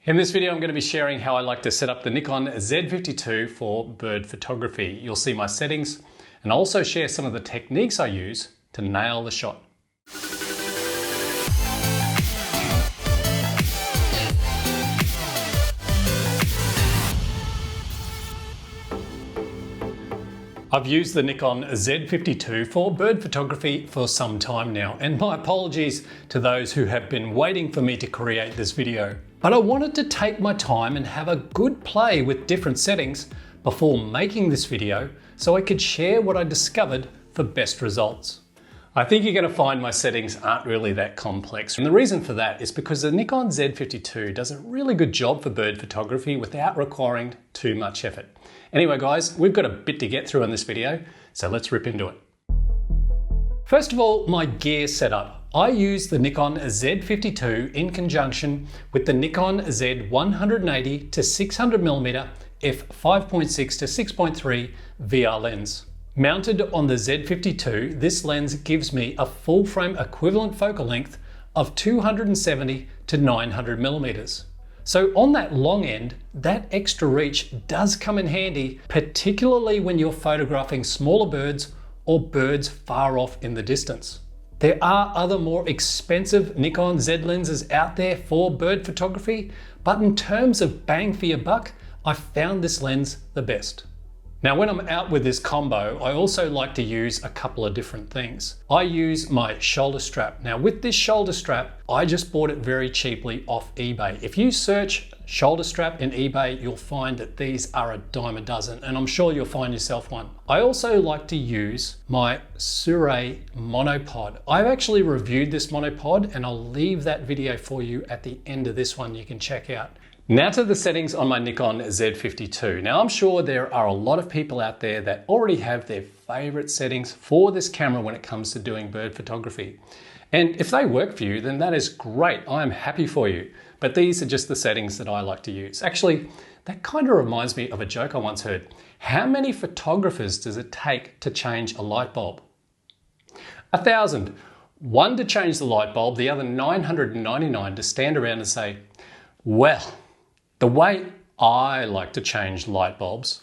In this video, I'm going to be sharing how I like to set up the Nikon Z52 for bird photography. You'll see my settings and I'll also share some of the techniques I use to nail the shot. I've used the Nikon Z52 for bird photography for some time now, and my apologies to those who have been waiting for me to create this video. But I wanted to take my time and have a good play with different settings before making this video so I could share what I discovered for best results. I think you're going to find my settings aren't really that complex, and the reason for that is because the Nikon Z52 does a really good job for bird photography without requiring too much effort. Anyway guys, we've got a bit to get through in this video, so let's rip into it. First of all, my gear setup. I use the Nikon Z52 in conjunction with the Nikon Z180 to 600mm f5.6 to 6.3 VR lens. Mounted on the Z52, this lens gives me a full frame equivalent focal length of 270 to 900mm. So on that long end, that extra reach does come in handy, particularly when you're photographing smaller birds or birds far off in the distance. There are other more expensive Nikon Z lenses out there for bird photography, but in terms of bang for your buck, I found this lens the best. Now when I'm out with this combo, I also like to use a couple of different things. I use my shoulder strap. Now with this shoulder strap, I just bought it very cheaply off eBay. If you search shoulder strap in eBay, you'll find that these are a dime a dozen, and I'm sure you'll find yourself one. I also like to use my Sirui monopod. I've actually reviewed this monopod and I'll leave that video for you at the end of this one you can check out. Now to the settings on my Nikon Z52. Now I'm sure there are a lot of people out there that already have their favorite settings for this camera when it comes to doing bird photography. And if they work for you, then that is great. I am happy for you. But these are just the settings that I like to use. Actually, that kind of reminds me of a joke I once heard. How many photographers does it take to change a light bulb? 1,000. One to change the light bulb, the other 999 to stand around and say, well, the way I like to change light bulbs.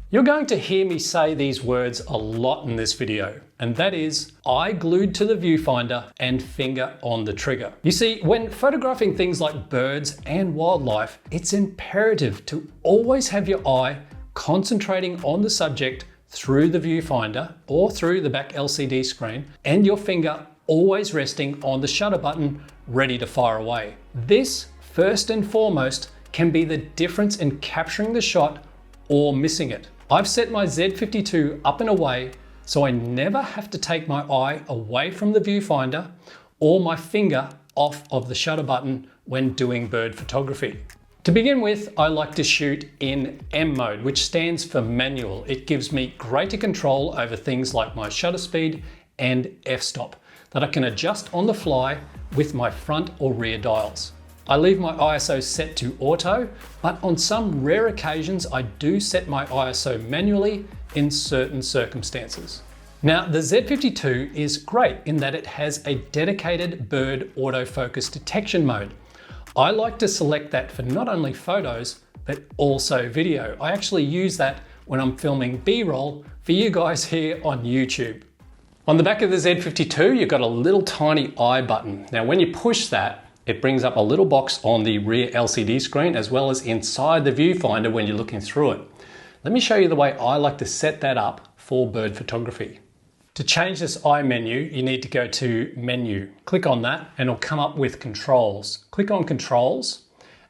You're going to hear me say these words a lot in this video, and that is eye glued to the viewfinder and finger on the trigger. You see, when photographing things like birds and wildlife, it's imperative to always have your eye concentrating on the subject through the viewfinder or through the back LCD screen, and your finger always resting on the shutter button ready to fire away. This, first and foremost, can be the difference in capturing the shot or missing it. I've set my Z52 up and away so I never have to take my eye away from the viewfinder or my finger off of the shutter button when doing bird photography. To begin with, I like to shoot in M mode, which stands for manual. It gives me greater control over things like my shutter speed and f-stop that I can adjust on the fly with my front or rear dials. I leave my ISO set to auto, but on some rare occasions I do set my ISO manually in certain circumstances. Now the Z52 is great in that it has a dedicated bird autofocus detection mode. I like to select that for not only photos, but also video. I actually use that when I'm filming B-roll for you guys here on YouTube. On the back of the Z52, you've got a little tiny I button. Now when you push that, it brings up a little box on the rear LCD screen as well as inside the viewfinder when you're looking through it. Let me show you the way I like to set that up for bird photography. To change this eye menu, you need to go to Menu. Click on that and it'll come up with Controls. Click on Controls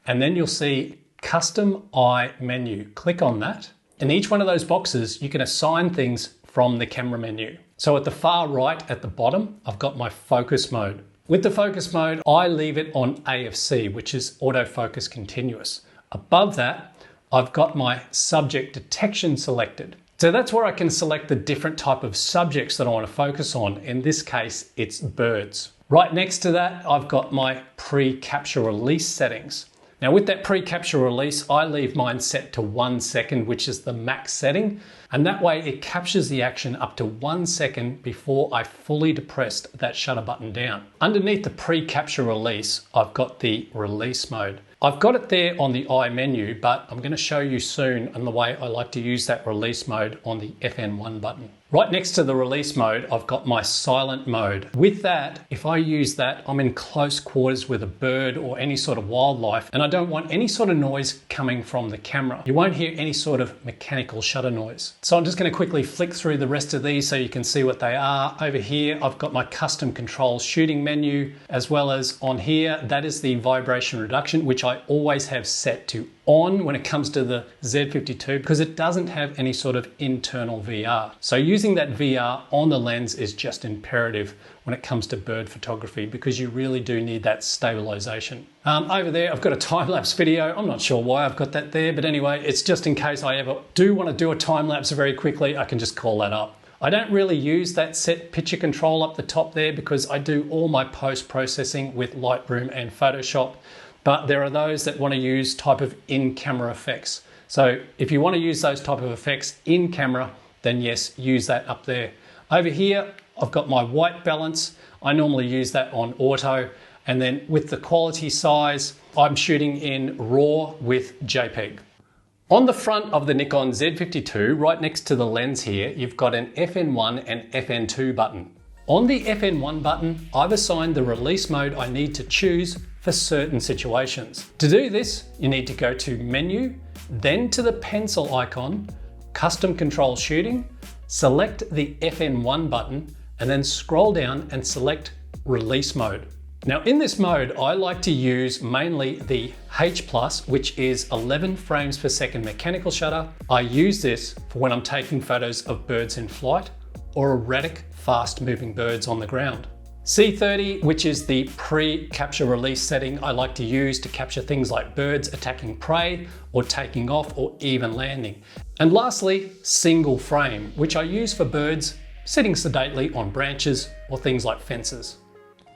and then you'll see Custom Eye Menu. Click on that. In each one of those boxes, you can assign things from the camera menu. So at the far right at the bottom, I've got my focus mode. With the focus mode, I leave it on AFC, which is autofocus continuous. Above that, I've got my subject detection selected. So that's where I can select the different type of subjects that I want to focus on. In this case, it's birds. Right next to that, I've got my pre-capture release settings. Now with that pre-capture release, I leave mine set to 1 second, which is the max setting. And that way it captures the action up to 1 second before I fully depressed that shutter button down. Underneath the pre-capture release, I've got the release mode. I've got it there on the I menu, but I'm going to show you soon on the way I like to use that release mode on the FN1 button. Right next to the release mode, I've got my silent mode. With that, if I use that, I'm in close quarters with a bird or any sort of wildlife, and I don't want any sort of noise coming from the camera. You won't hear any sort of mechanical shutter noise. So I'm just going to quickly flick through the rest of these so you can see what they are. Over here, I've got my custom control shooting menu, as well as on here, that is the vibration reduction, which I always have set to on when it comes to the Z52 because it doesn't have any sort of internal VR. So using that VR on the lens is just imperative when it comes to bird photography because you really do need that stabilization. Over there, I've got a time-lapse video. I'm not sure why I've got that there, but anyway, it's just in case I ever do want to do a time-lapse very quickly, I can just call that up. I don't really use that set picture control up the top there because I do all my post-processing with Lightroom and Photoshop. But there are those that want to use type of in-camera effects. So if you want to use those type of effects in camera, then yes, use that up there. Over here, I've got my white balance. I normally use that on auto. And then with the quality size, I'm shooting in RAW with JPEG. On the front of the Nikon Z52, right next to the lens here, you've got an FN1 and FN2 button. On the FN1 button, I've assigned the release mode I need to choose for certain situations. To do this, you need to go to Menu, then to the pencil icon, Custom Control Shooting, select the FN1 button, and then scroll down and select Release Mode. Now in this mode, I like to use mainly the H+, which is 11 frames per second mechanical shutter. I use this for when I'm taking photos of birds in flight or erratic, fast-moving birds on the ground. C30, which is the pre-capture release setting I like to use to capture things like birds attacking prey or taking off or even landing. And lastly, single frame, which I use for birds sitting sedately on branches or things like fences.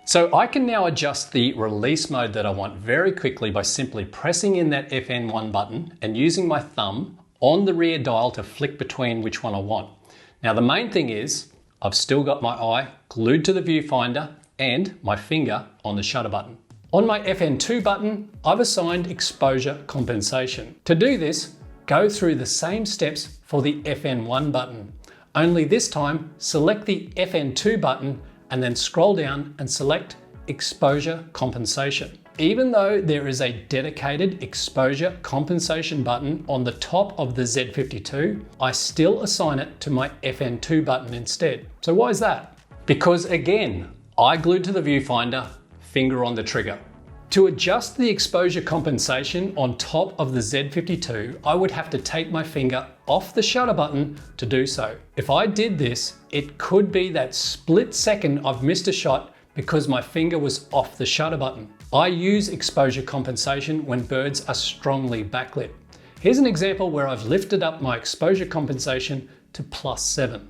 So I can now adjust the release mode that I want very quickly by simply pressing in that FN1 button and using my thumb on the rear dial to flick between which one I want. Now the main thing is, I've still got my eye glued to the viewfinder and my finger on the shutter button. On my FN2 button, I've assigned exposure compensation. To do this, go through the same steps for the FN1 button. Only this time, select the FN2 button and then scroll down and select exposure compensation. Even though there is a dedicated exposure compensation button on the top of the Z52, I still assign it to my FN2 button instead. So why is that? Because again, eye glued to the viewfinder, finger on the trigger. To adjust the exposure compensation on top of the Z52, I would have to take my finger off the shutter button to do so. If I did this, it could be that split second I've missed a shot because my finger was off the shutter button. I use exposure compensation when birds are strongly backlit. Here's an example where I've lifted up my exposure compensation to +7.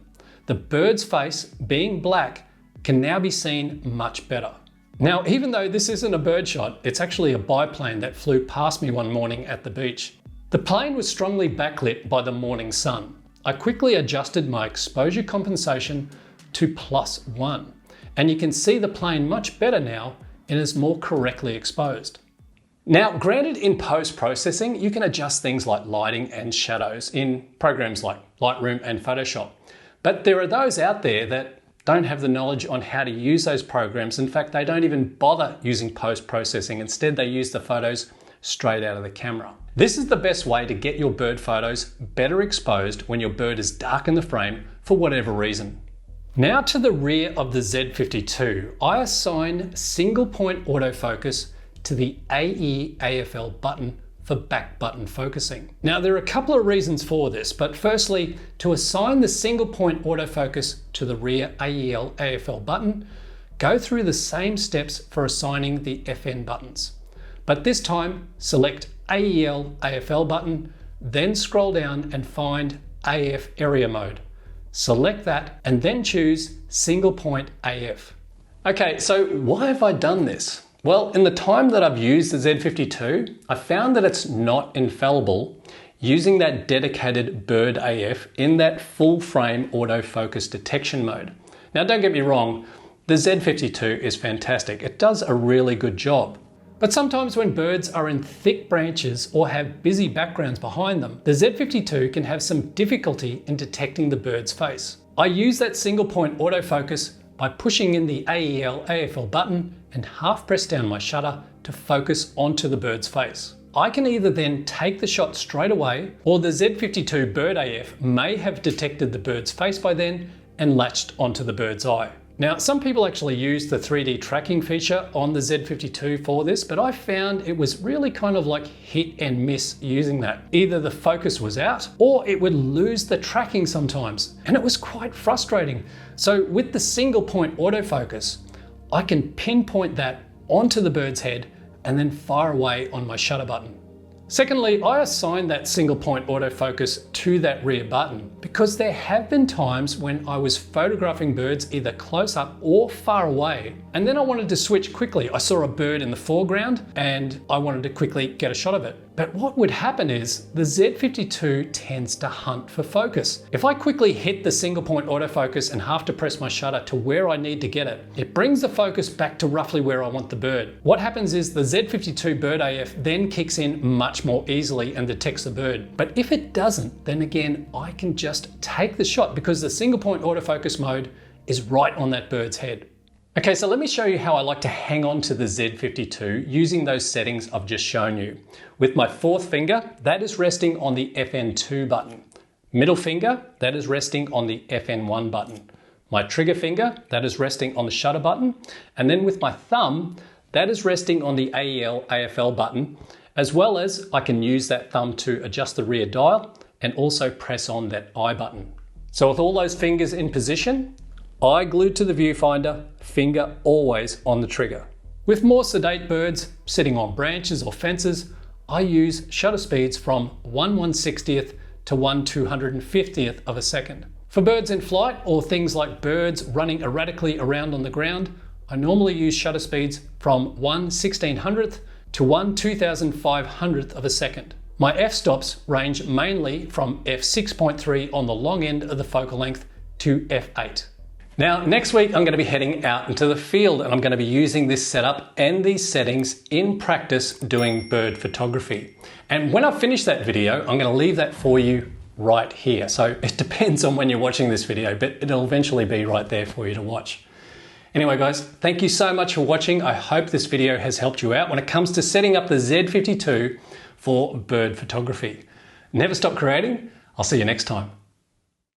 The bird's face, being black, can now be seen much better. Now, even though this isn't a bird shot, it's actually a biplane that flew past me one morning at the beach. The plane was strongly backlit by the morning sun. I quickly adjusted my exposure compensation to +1, and you can see the plane much better now and is more correctly exposed. Now, granted, in post-processing, you can adjust things like lighting and shadows in programs like Lightroom and Photoshop. But there are those out there that don't have the knowledge on how to use those programs. In fact, they don't even bother using post-processing. Instead, they use the photos straight out of the camera. This is the best way to get your bird photos better exposed when your bird is dark in the frame for whatever reason. Now to the rear of the Z52, I assign single point autofocus to the AE/AFL button for back button focusing. Now there are a couple of reasons for this, but firstly, to assign the single point autofocus to the rear AEL/AFL button, go through the same steps for assigning the FN buttons. But this time, select AEL/AFL button, then scroll down and find AF area mode. Select that and then choose single point AF. Okay, so why have I done this? Well, in the time that I've used the Z52, I found that it's not infallible. using that dedicated Bird AF in that full frame autofocus detection mode. Now don't get me wrong, the Z52 is fantastic. It does a really good job. But sometimes when birds are in thick branches or have busy backgrounds behind them, the Z52 can have some difficulty in detecting the bird's face. I use that single point autofocus by pushing in the AEL/AFL button and half press down my shutter to focus onto the bird's face. I can either then take the shot straight away, or the Z52 Bird AF may have detected the bird's face by then and latched onto the bird's eye. Now, some people actually use the 3D tracking feature on the Z52 for this, but I found it was really kind of like hit and miss using that. Either the focus was out or it would lose the tracking sometimes, and it was quite frustrating. So with the single point autofocus, I can pinpoint that onto the bird's head and then fire away on my shutter button. Secondly, I assign that single point autofocus to that rear button because there have been times when I was photographing birds either close up or far away, and then I wanted to switch quickly. I saw a bird in the foreground and I wanted to quickly get a shot of it. But what would happen is the Z52 tends to hunt for focus. If I quickly hit the single point autofocus and have to press my shutter to where I need to get it, it brings the focus back to roughly where I want the bird. What happens is the Z52 Bird AF then kicks in much more easily and detects the bird. But if it doesn't, then again, I can just take the shot because the single point autofocus mode is right on that bird's head. Okay, so let me show you how I like to hang on to the Z52 using those settings I've just shown you. With my fourth finger, that is resting on the FN2 button. Middle finger, that is resting on the FN1 button. My trigger finger, that is resting on the shutter button. And then with my thumb, that is resting on the AEL/AFL button, as well as I can use that thumb to adjust the rear dial and also press on that I button. So with all those fingers in position, eye glued to the viewfinder, finger always on the trigger. With more sedate birds sitting on branches or fences, I use shutter speeds from 1/160th to 1/250th of a second. For birds in flight or things like birds running erratically around on the ground, I normally use shutter speeds from 1/1600th to 1/2500th of a second. My f-stops range mainly from f6.3 on the long end of the focal length to f8. Now, next week I'm going to be heading out into the field and I'm going to be using this setup and these settings in practice doing bird photography. And when I finish that video, I'm going to leave that for you right here. So it depends on when you're watching this video, but it'll eventually be right there for you to watch. Anyway guys, thank you so much for watching. I hope this video has helped you out when it comes to setting up the Z52 for bird photography. Never stop creating. I'll see you next time.